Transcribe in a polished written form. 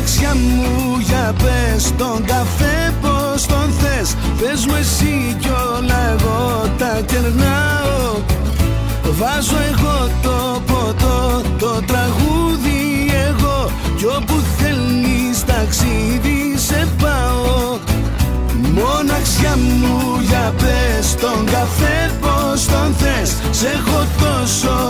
Μοναξιά μου για πες τον καφέ πως τον θες. Πες μου εσύ κι όλα εγώ τα κερνάω. Βάζω εγώ το ποτό, το τραγούδι εγώ, κι όπου θέλεις ταξίδι σε πάω. Μοναξιά μου για πες τον καφέ πως τον θες. Σ' έχω τόσο